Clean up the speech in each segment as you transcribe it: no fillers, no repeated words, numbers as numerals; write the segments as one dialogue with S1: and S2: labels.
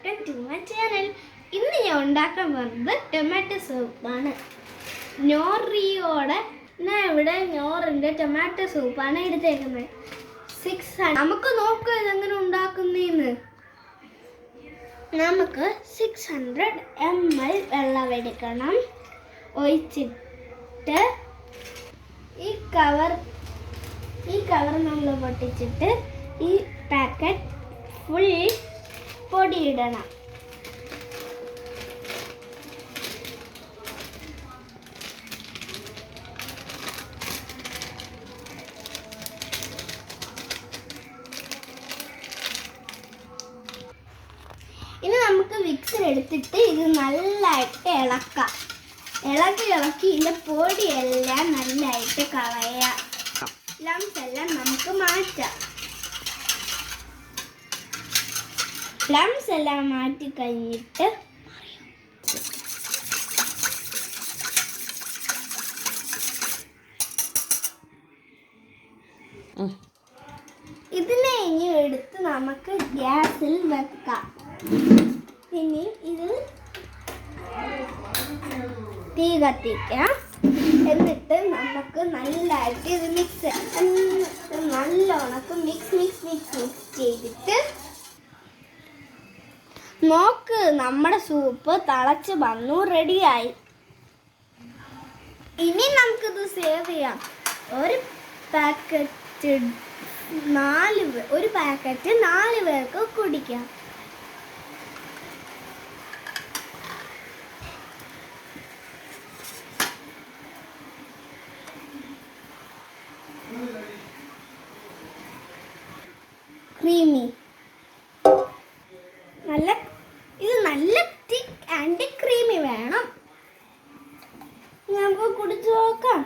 S1: Welcome to my channel. ഇന്ന് ഞാൻ ഉണ്ടാക്കാൻ പോകുന്നത് ടൊമാറ്റോ സൂപ്പാണ്. നോറിയോടെ ഞാൻ ഇവിടെ നോറിൻ്റെ ടൊമാറ്റോ സൂപ്പാണ് എടുത്തേക്കുന്നത്. 600. നമുക്ക് നോക്കാം ഇതെങ്ങനെ ഉണ്ടാക്കുന്നതെന്ന്. നമുക്ക് 600 ml വെള്ളം എടുക്കണം. ഒഴിച്ചിട്ട് ഈ കവർ നമ്മൾ പൊട്ടിച്ചിട്ട് ഈ പാക്കറ്റ് ഫുൾ പൊടിയിടണം. ഇനി നമുക്ക് മിക്സർ എടുത്തിട്ട് ഇത് നല്ലതായിട്ട് ഇളക്കാം. ഇളക്കി ഇതിൻ്റെ പൊടിയെല്ലാം നല്ലതായിട്ട് കളയാം. ലംസ് എല്ലാം നമുക്ക് മാറ്റാം. ലംസ് എല്ലാം മാറ്റി കഴിഞ്ഞിട്ട് ഇതിനെ ഇനി എടുത്ത് നമുക്ക് ഗ്യാസിൽ വെക്കാം. ഇനി ഇത് തീ കത്തിക്കാം. എന്നിട്ട് നമുക്ക് നല്ലതായിട്ട് ഇത് നല്ലോണം മിക്സ് ചെയ്തിട്ട് നോക്ക്, നമ്മുടെ സൂപ്പ് തിളച്ച് വന്നു, റെഡിയായി. ഇനി നമുക്കിത് സേവ് ചെയ്യാം. ഒരു പാക്കറ്റ് 4 പേർക്ക് കുടിക്കാം. ക്രീമി, നല്ല തിക്ക് ആൻഡ് ക്രീമി വേണം. നമുക്ക് കുടിച്ചു നോക്കാം.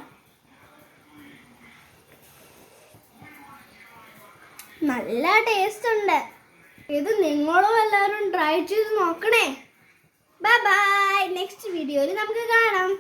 S1: നല്ല ടേസ്റ്റ് ഉണ്ട്. ഇത് നിങ്ങളും എല്ലാവരും ട്രൈ ചെയ്ത് നോക്കണേ. Bye bye. നെക്സ്റ്റ് വീഡിയോയിൽ നമുക്ക് കാണാം.